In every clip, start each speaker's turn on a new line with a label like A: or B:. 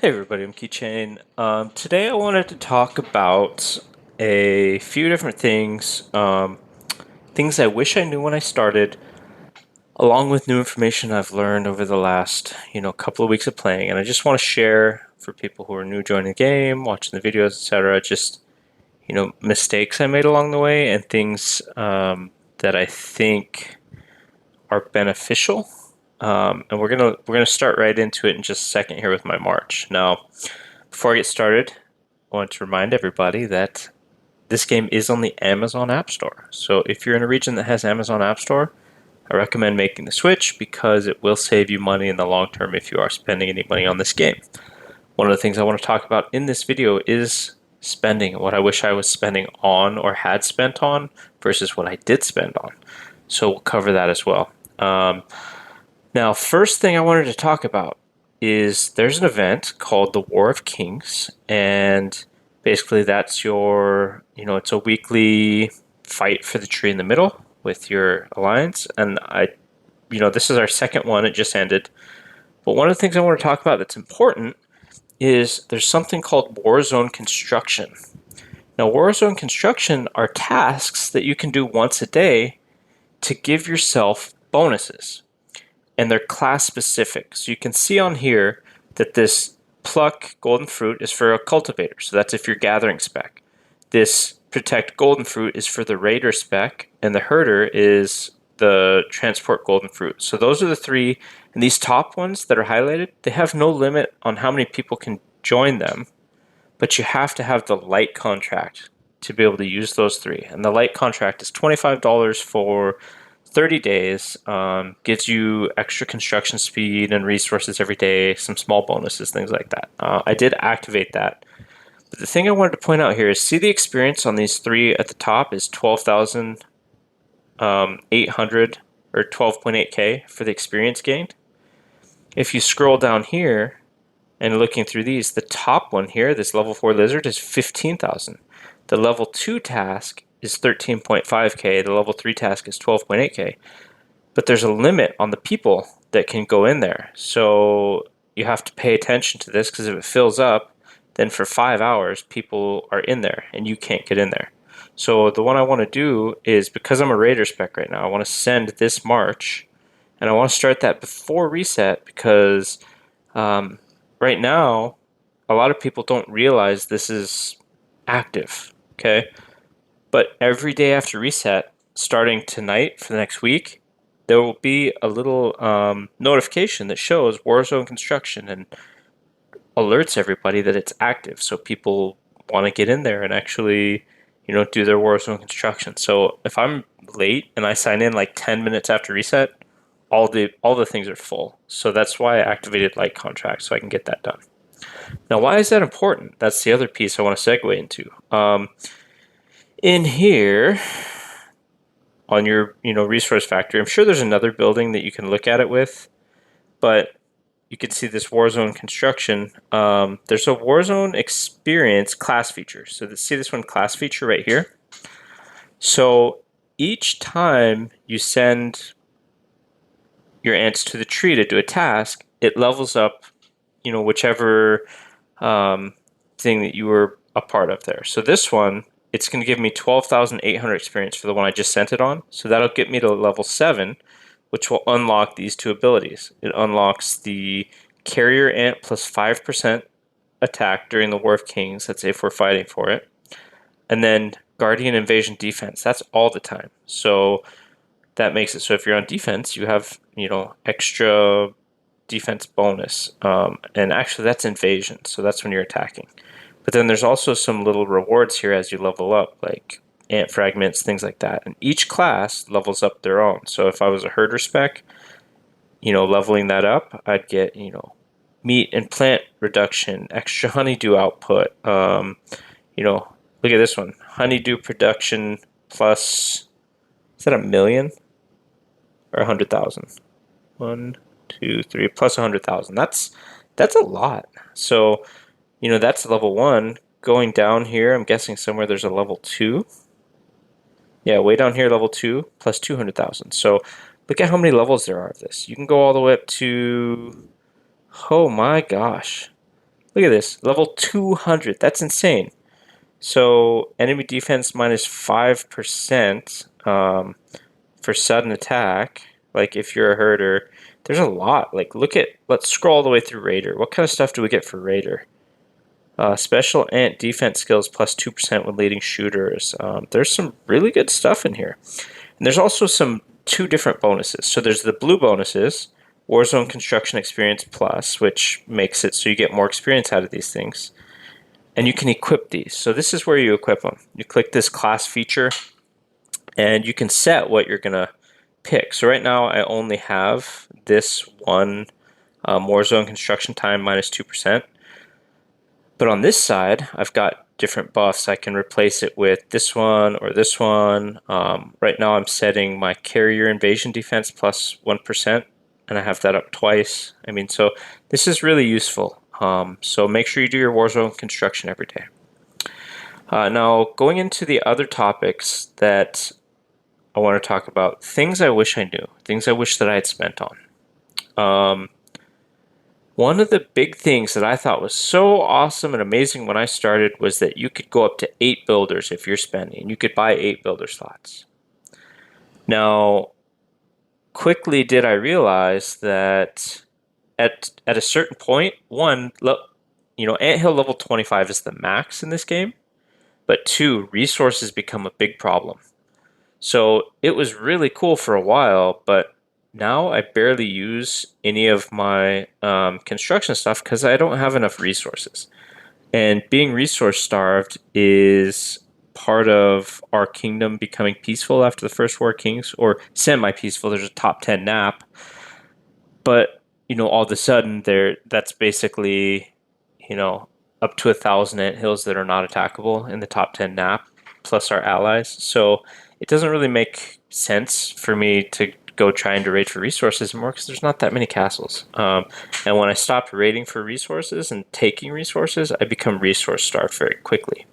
A: Hey everybody, I'm Keychain. Today I wanted to talk about a few different things, things I wish I knew when I started, along with new information I've learned over the last, couple of weeks of playing. And I just want to share for people who are new joining the game, watching the videos, etc., just, mistakes I made along the way and things that I think are beneficial. And we're gonna start right into it in just a second here with my march. Now, before I get started, I want to remind everybody that this game is on the Amazon App Store. So if you're in a region that has Amazon App Store, I recommend making the switch because it will save you money in the long term if you are spending any money on this game. One of the things I want to talk about in this video is spending, what I wish I was spending on or had spent on versus what I did spend on. So we'll cover that as well. Now, first thing I wanted to talk about is there's an event called the War of Kings, and basically that's your, it's a weekly fight for the tree in the middle with your alliance. And this is our second one, it just ended. But one of the things I want to talk about that's important is there's something called Warzone construction. Now, Warzone construction are tasks that you can do once a day to give yourself bonuses, and they're class specific. So you can see on here that this pluck golden fruit is for a cultivator. So that's if you're gathering spec. This protect golden fruit is for the raider spec, and the herder is the transport golden fruit. So those are the three, and these top ones that are highlighted, they have no limit on how many people can join them, but you have to have the light contract to be able to use those three. And the light contract is $25 for 30 days, gives you extra construction speed and resources every day, some small bonuses, things like that. I did activate that. But the thing I wanted to point out here is see the experience on these three at the top is 12,800 or 12.8k for the experience gained. If you scroll down here and looking through these, the top one here, this level 4 lizard, is 15,000. The level 2 task is 13.5k, the level 3 task is 12.8k. But there's a limit on the people that can go in there. So you have to pay attention to this because if it fills up, then for 5 hours, people are in there and you can't get in there. So the one I want to do is, because I'm a raider spec right now, I want to send this march, and I want to start that before reset because right now, a lot of people don't realize this is active, okay? But every day after reset, starting tonight for the next week, there will be a little notification that shows Warzone construction and alerts everybody that it's active. So people want to get in there and actually, do their Warzone construction. So if I'm late and I sign in like 10 minutes after reset, all the things are full. So that's why I activated light contracts so I can get that done. Now, why is that important? That's the other piece I want to segue into. In here, on your resource factory, I'm sure there's another building that you can look at it with, but you can see this Warzone construction. There's a Warzone experience class feature. So see this one class feature right here. So each time you send your ants to the tree to do a task, it levels up, whichever thing that you were a part of there. So this one, it's going to give me 12,800 experience for the one I just sent it on. So that'll get me to level 7, which will unlock these two abilities. It unlocks the carrier ant plus 5% attack during the War of Kings. That's if we're fighting for it. And then Guardian Invasion Defense. That's all the time. So that makes it so if you're on defense, you have, extra defense bonus. And actually that's invasion. So that's when you're attacking. But then there's also some little rewards here as you level up, like ant fragments, things like that. And each class levels up their own. So if I was a herder spec, leveling that up, I'd get, meat and plant reduction, extra honeydew output. Look at this one. Honeydew production plus, is that 1,000,000 or 100,000? 1, 2, 3, plus 100,000. That's a lot. So that's level 1. Going down here, I'm guessing somewhere there's a level 2. Yeah, way down here, level 2, plus 200,000. So look at how many levels there are of this. You can go all the way up to, oh my gosh, Look at this, level 200. That's insane. So enemy defense minus 5% for sudden attack. Like if you're a herder, there's a lot. Like let's scroll all the way through Raider. What kind of stuff do we get for Raider? Special ant defense skills plus 2% when leading shooters. There's some really good stuff in here. And there's also two different bonuses. So there's the blue bonuses, Warzone Construction Experience Plus, which makes it so you get more experience out of these things. And you can equip these. So this is where you equip them. You click this class feature, and you can set what you're going to pick. So right now I only have this one Warzone Construction Time minus 2%. But on this side, I've got different buffs. I can replace it with this one or this one. Right now I'm setting my carrier invasion defense plus 1%, and I have that up twice. I mean, so this is really useful. So make sure you do your Warzone construction every day. Now, going into the other topics that I want to talk about, things I wish I knew, things I wish that I had spent on. One of the big things that I thought was so awesome and amazing when I started was that you could go up to 8 builders if you're spending. You could buy 8 builder slots. Now, quickly did I realize that at a certain point, anthill level 25 is the max in this game, but 2, resources become a big problem. So it was really cool for a while, but now I barely use any of my construction stuff because I don't have enough resources. And being resource starved is part of our kingdom becoming peaceful after the first War of Kings, or semi-peaceful. There's a top 10 nap. But, all of a sudden that's basically, up to 1,000 anthills that are not attackable in the top 10 nap, plus our allies. So it doesn't really make sense for me to go trying to raid for resources anymore because there's not that many castles. And when I stopped raiding for resources and taking resources, I become resource starved very quickly.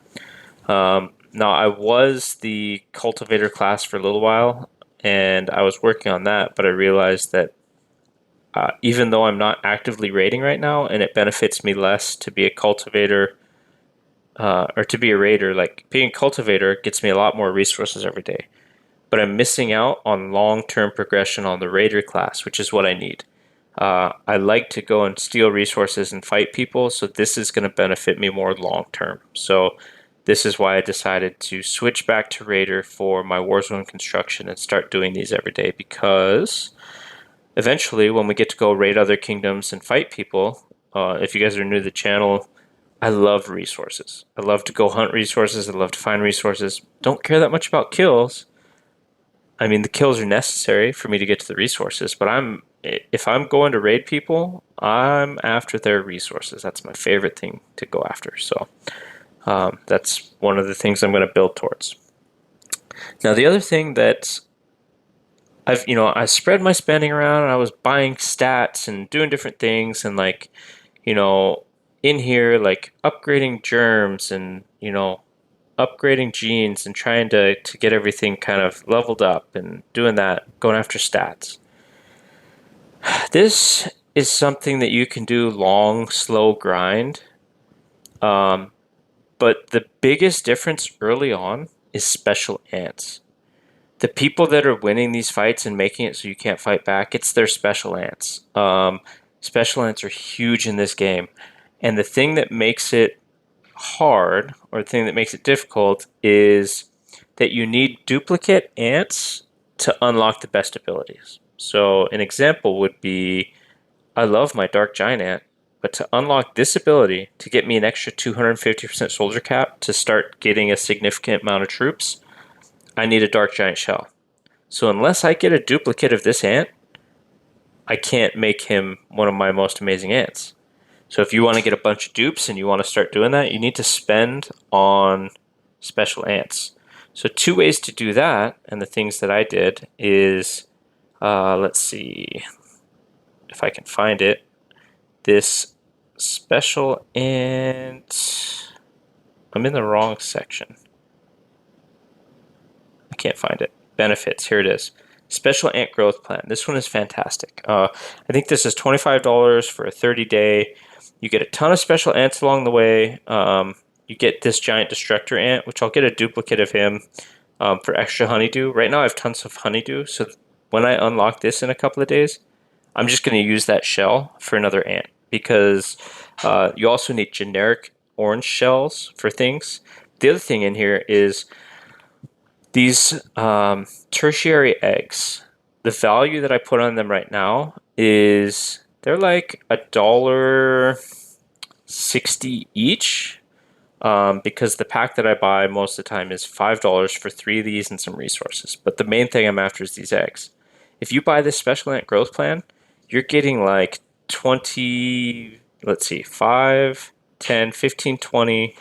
A: Now, I was the cultivator class for a little while, and I was working on that, but I realized that even though I'm not actively raiding right now, and it benefits me less to be a cultivator or to be a raider, like being a cultivator gets me a lot more resources every day. But I'm missing out on long-term progression on the raider class, which is what I need. I like to go and steal resources and fight people, so this is going to benefit me more long-term. So this is why I decided to switch back to raider for my Warzone construction and start doing these every day, because eventually when we get to go raid other kingdoms and fight people, if you guys are new to the channel, I love resources. I love to go hunt resources. I love to find resources. Don't care that much about kills. I mean, the kills are necessary for me to get to the resources, but if I'm going to raid people, I'm after their resources. That's my favorite thing to go after. So that's one of the things I'm going to build towards. Now, the other thing that I spread my spending around, and I was buying stats and doing different things, and in here, like upgrading germs and, upgrading genes and trying to get everything kind of leveled up and doing that, going after stats. This is something that you can do long, slow grind. But the biggest difference early on is special ants. The people that are winning these fights and making it so you can't fight back, it's their special ants. Special ants are huge in this game. And the thing that makes it hard, or the thing that makes it difficult, is that you need duplicate ants to unlock the best abilities. So an example would be, I love my Dark Giant Ant, but to unlock this ability, to get me an extra 250% soldier cap to start getting a significant amount of troops, I need a Dark Giant Shell. So unless I get a duplicate of this ant, I can't make him one of my most amazing ants. So if you want to get a bunch of dupes and you want to start doing that, you need to spend on special ants. So 2 ways to do that, and the things that I did is, let's see if I can find it. This special ant, I'm in the wrong section. I can't find it. Benefits, here it is. Special ant growth plan. This one is fantastic. I think this is $25 for a 30-day. You get a ton of special ants along the way. You get this giant destructor ant, which I'll get a duplicate of him for extra honeydew. Right now I have tons of honeydew, so when I unlock this in a couple of days, I'm just going to use that shell for another ant because you also need generic orange shells for things. The other thing in here is these tertiary eggs. The value that I put on them right now is they're like $1.60 each. Because the pack that I buy most of the time is $5 for 3 of these and some resources. But the main thing I'm after is these eggs. If you buy this special ant growth plan, you're getting like 20, let's see, 5, 10, 15, 20,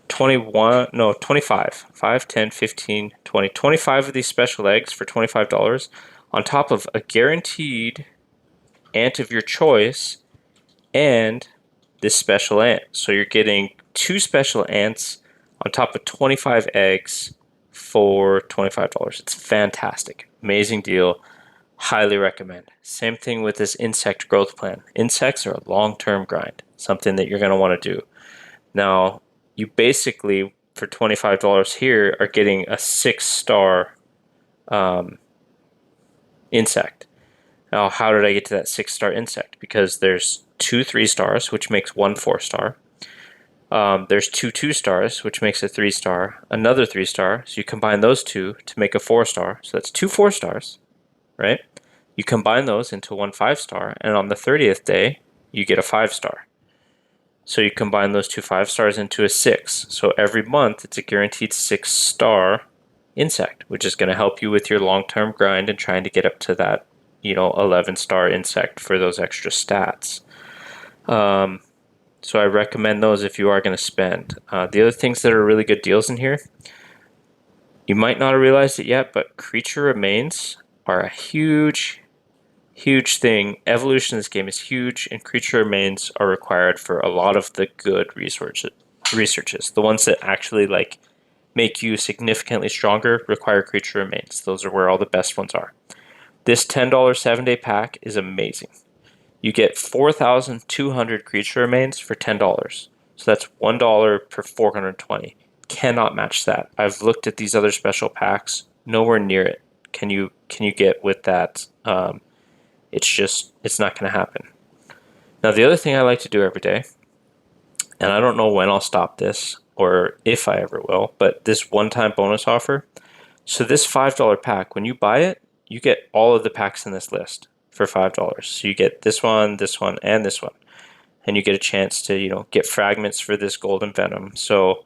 A: 21, no, 25. 5, 10, 15, 20, 25 of these special eggs for $25 on top of a guaranteed ant of your choice and this special ant. So you're getting 2 special ants on top of 25 eggs for $25. It's fantastic. Amazing deal. Highly recommend. Same thing with this insect growth plan. Insects are a long-term grind, something that you're going to want to do. Now, you basically, for $25 here, are getting a 6-star insect. Now, how did I get to that 6-star insect? Because there's 2 3-stars, which makes 1 4-star. There's 2 2-stars, which makes a 3-star. Another 3-star, so you combine those two to make a 4-star. So that's 2 4-stars, right? You combine those into 1 5-star, and on the 30th day, you get a 5-star. So you combine those 2 5-stars into a 6. So every month, it's a guaranteed 6-star insect, which is going to help you with your long-term grind and trying to get up to that 11-star insect for those extra stats. So I recommend those if you are going to spend. The other things that are really good deals in here, you might not have realized it yet, but creature remains are a huge thing. Evolution in this game is huge, and creature remains are required for a lot of the good researches. The ones that actually make you significantly stronger require creature remains. Those are where all the best ones are. This $10 7-day pack is amazing. You get 4,200 creature remains for $10. So that's $1 per 420. Cannot match that. I've looked at these other special packs, nowhere near it. Can you get with that? It's not going to happen. Now, the other thing I like to do every day, and I don't know when I'll stop this or if I ever will, but this one-time bonus offer. So this $5 pack, when you buy it, you get all of the packs in this list for $5. So you get this one, and this one. And you get a chance to, get fragments for this golden venom. So,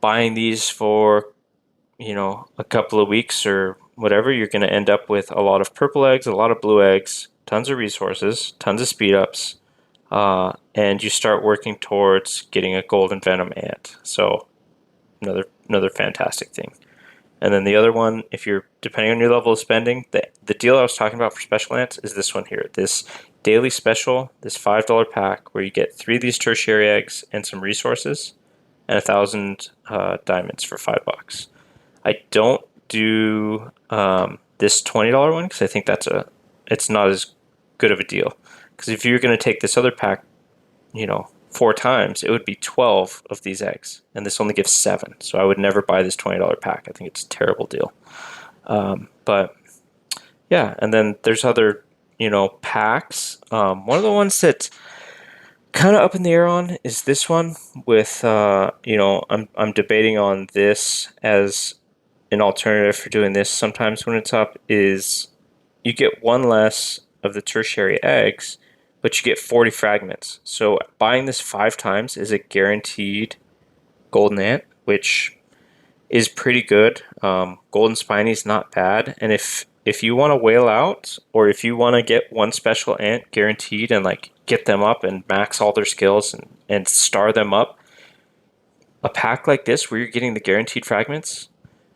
A: buying these for, a couple of weeks or whatever, you're going to end up with a lot of purple eggs, a lot of blue eggs, tons of resources, tons of speed ups, and you start working towards getting a golden venom ant. So another fantastic thing. And then the other one, if you're depending on your level of spending, the deal I was talking about for special ants is this one here. This daily special, this $5 pack where you get 3 of these tertiary eggs and some resources and 1,000 diamonds for $5. I don't do this $20 one because I think it's not as good of a deal. Because if you're going to take this other pack, 4 times, it would be 12 of these eggs, and this only gives 7. So I would never buy this $20 pack. I think it's a terrible deal. But yeah, and then there's other packs. One of the ones that's kind of up in the air on is this one with I'm debating on this as an alternative for doing this sometimes when it's up, is you get 1 less of the tertiary eggs, but you get 40 fragments. So buying this 5 times is a guaranteed golden ant, which is pretty good. Golden spiny is not bad. And if you want to whale out, or if you want to get 1 special ant guaranteed and get them up and max all their skills and star them up, a pack like this where you're getting the guaranteed fragments,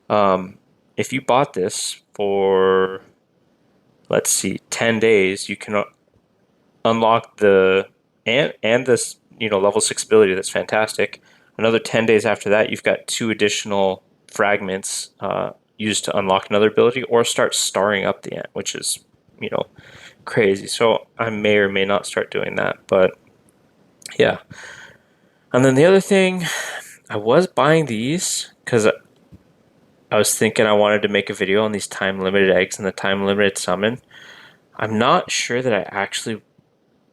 A: if you bought this for, let's see, 10 days, you can unlock the ant and this level 6 ability. That's fantastic. Another 10 days after that, you've got 2 additional fragments used to unlock another ability or start starring up the ant, which is crazy. So I may or may not start doing that, but yeah. And then the other thing, I was buying these because I was thinking I wanted to make a video on these time limited eggs and the time limited summon. I'm not sure that I actually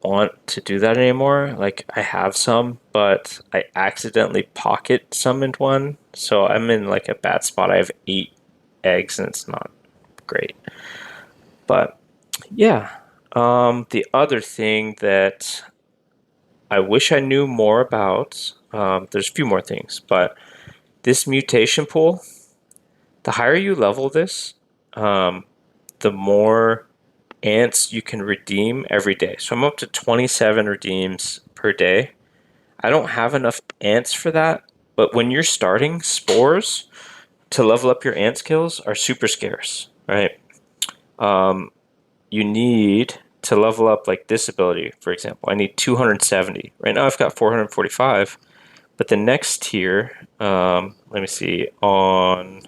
A: want to do that anymore. Like I have some, but I accidentally pocket summoned one, so I'm in like a bad spot. I have 8 eggs and it's not great. But yeah, the other thing that I wish I knew more about, there's a few more things, but this mutation pool, the higher you level this, the more ants you can redeem every day. So I'm up to 27 redeems per day. I don't have enough ants for that, but when you're starting, spores to level up your ant skills are super scarce, right? You need to level up like this ability, for example. I need 270. Right now I've got 445, but the next tier, let me see, I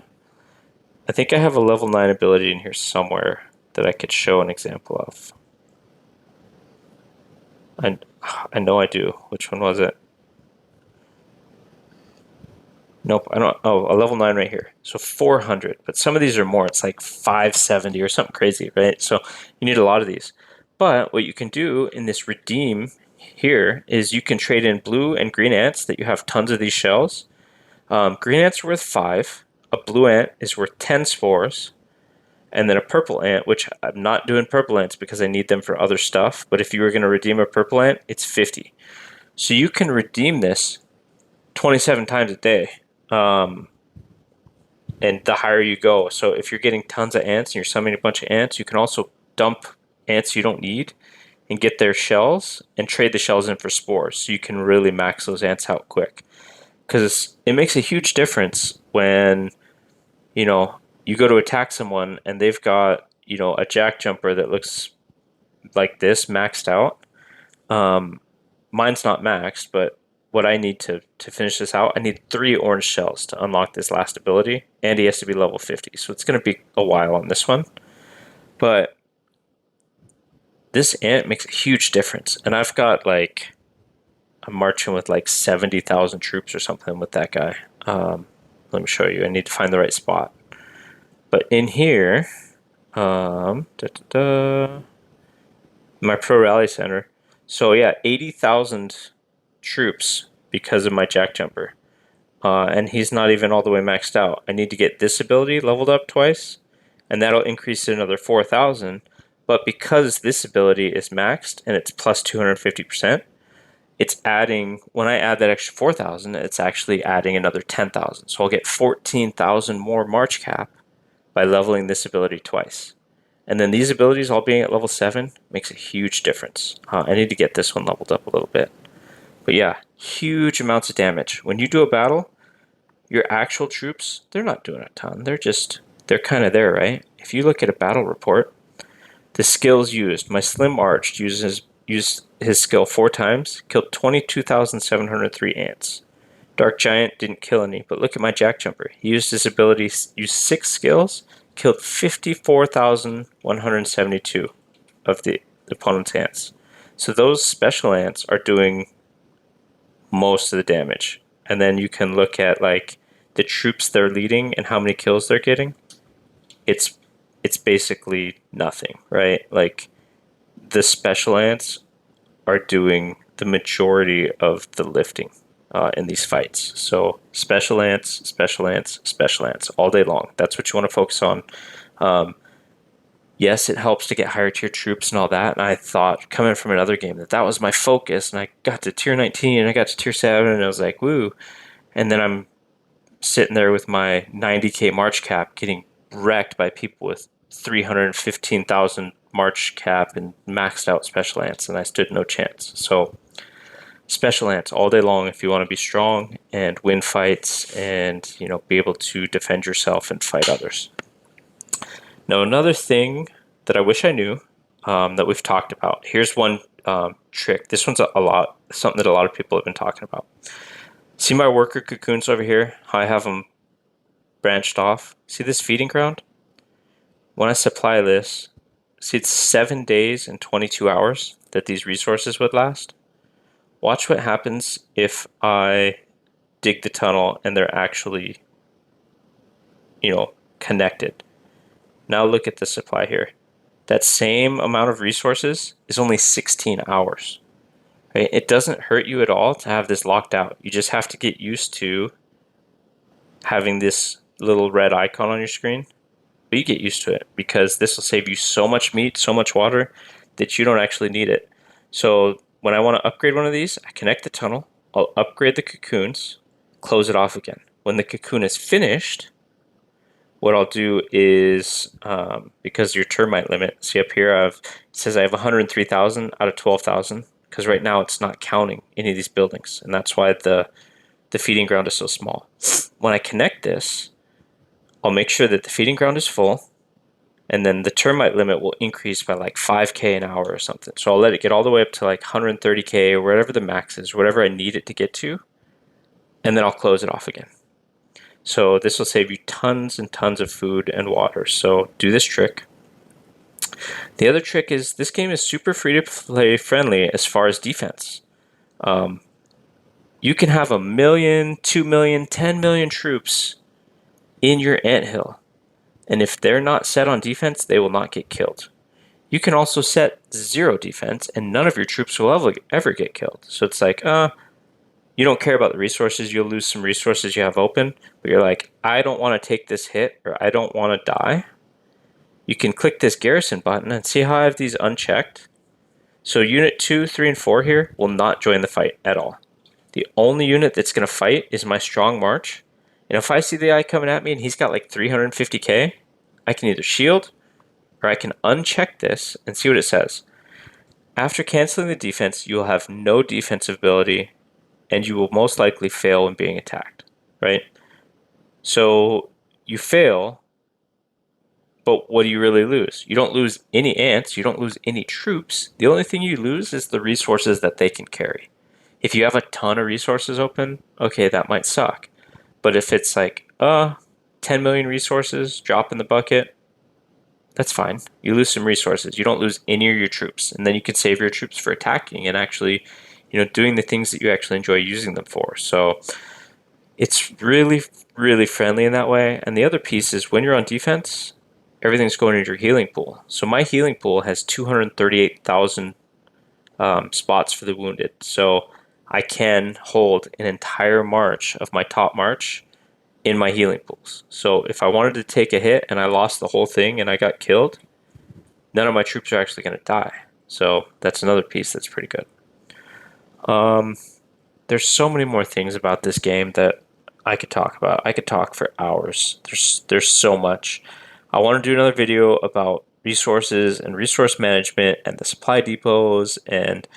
A: think I have a level 9 ability in here somewhere that I could show an example of. I know I do. Which one was it? Nope, I don't. Oh, a level 9 right here. So 400. But some of these are more. It's like 570 or something crazy, right? So you need a lot of these. But what you can do in this redeem here is you can trade in blue and green ants that you have tons of these shells. Green ants are worth 5. A blue ant is worth 10 spores. And then a purple ant, which I'm not doing purple ants because I need them for other stuff. But if you were going to redeem a purple ant, it's 50. So you can redeem this 27 times a day. And the higher you go. So if you're getting tons of ants and you're summoning a bunch of ants, you can also dump ants you don't need and get their shells and trade the shells in for spores. So you can really max those ants out quick. Because it makes a huge difference when, you go to attack someone and they've got, a jack jumper that looks like this maxed out. Mine's not maxed, but what I need to finish this out, I need 3 orange shells to unlock this last ability, and he has to be level 50, so it's going to be a while on this one. But this ant makes a huge difference, and I've got I'm marching with 70,000 troops or something with that guy. Let me show you. I need to find the right spot. But in here, my pro rally center. So yeah, 80,000 troops because of my jack jumper. And he's not even all the way maxed out. I need to get this ability leveled up twice, and that'll increase it another 4,000. But because this ability is maxed and it's plus 250%, it's adding, when I add that extra 4,000, it's actually adding another 10,000. So I'll get 14,000 more March cap by leveling this ability twice. And then these abilities all being at level 7 makes a huge difference. I need to get this one leveled up a little bit. But yeah, huge amounts of damage. When you do a battle, your actual troops, they're not doing a ton. They're kind of there, right? If you look at a battle report, the skills used, my Slim Arch used his skill 4 times, killed 22,703 ants. Dark Giant didn't kill any, but look at my Jack Jumper. He used his ability, used 6 skills, killed 54,172 of the opponent's ants. So those special ants are doing most of the damage. And then you can look at the troops they're leading and how many kills they're getting. It's basically nothing, right? Like the special ants are doing the majority of the lifting in these fights. So special ants, special ants, special ants all day long. That's what you want to focus on. Yes, it helps to get higher tier troops and all that. And I thought, coming from another game, that was my focus. And I got to tier 19 and I got to tier 7 and I was like, woo. And then I'm sitting there with my 90k March cap getting wrecked by people with 315,000 March cap and maxed out special ants. And I stood no chance. So special ants all day long if you want to be strong and win fights and, be able to defend yourself and fight others. Now, another thing that I wish I knew that we've talked about. Here's one trick. This one's something that a lot of people have been talking about. See my worker cocoons over here? How I have them branched off. See this feeding ground? When I supply this, see it's 7 days and 22 hours that these resources would last. Watch what happens if I dig the tunnel and they're actually, connected. Now look at the supply here. That same amount of resources is only 16 hours. Right? It doesn't hurt you at all to have this locked out. You just have to get used to having this little red icon on your screen. But you get used to it because this will save you so much meat, so much water that you don't actually need it. So when I want to upgrade one of these, I connect the tunnel, I'll upgrade the cocoons, close it off again. When the cocoon is finished, what I'll do is, because your termite limit, see up here, it says I have 103,000 out of 12,000, because right now it's not counting any of these buildings, and that's why the feeding ground is so small. When I connect this, I'll make sure that the feeding ground is full, and then the termite limit will increase by like 5K an hour or something. So I'll let it get all the way up to like 130K or whatever the max is, whatever I need it to get to, and then I'll close it off again. So this will save you tons and tons of food and water. So do this trick. The other trick is this game is super free to play friendly as far as defense. You can have 1 million, 2 million, 10 million troops in your anthill. And if they're not set on defense, they will not get killed. You can also set 0 defense and none of your troops will ever get killed. So it's like, you don't care about the resources, you'll lose some resources you have open, but you're like, I don't want to take this hit or I don't want to die. You can click this Garrison button and see how I have these unchecked. So unit 2, 3, and 4 here will not join the fight at all. The only unit that's going to fight is my strong march. And if I see the guy coming at me and he's got like 350k, I can either shield or I can uncheck this and see what it says. After canceling the defense, you will have no defensive ability and you will most likely fail when being attacked, right? So you fail, but what do you really lose? You don't lose any ants, you don't lose any troops. The only thing you lose is the resources that they can carry. If you have a ton of resources open, okay, that might suck. But if it's like, 10 million resources, drop in the bucket, that's fine. You lose some resources. You don't lose any of your troops. And then you can save your troops for attacking and actually, doing the things that you actually enjoy using them for. So it's really, really friendly in that way. And the other piece is when you're on defense, everything's going into your healing pool. So my healing pool has 238,000 spots for the wounded. So I can hold an entire march of my top march in my healing pools. So if I wanted to take a hit and I lost the whole thing and I got killed, none of my troops are actually going to die. So that's another piece that's pretty good. There's so many more things about this game that I could talk about. I could talk for hours. There's so much. I want to do another video about resources and resource management and the supply depots and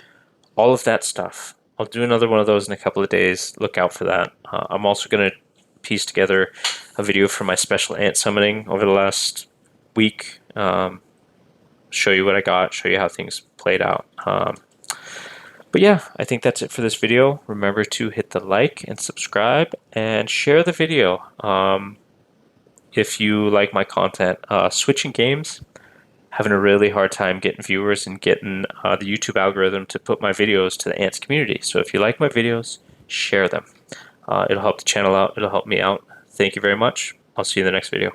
A: all of that stuff. I'll do another one of those in a couple of days. Look out for that. I'm also going to piece together a video for my special ant summoning over the last week. Show you what I got, show you how things played out. But yeah, I think that's it for this video. Remember to hit the like and subscribe and share the video. If you like my content, switching games, having a really hard time getting viewers and getting the YouTube algorithm to put my videos to the ants community. So if you like my videos, share them. It'll help the channel out. It'll help me out. Thank you very much. I'll see you in the next video.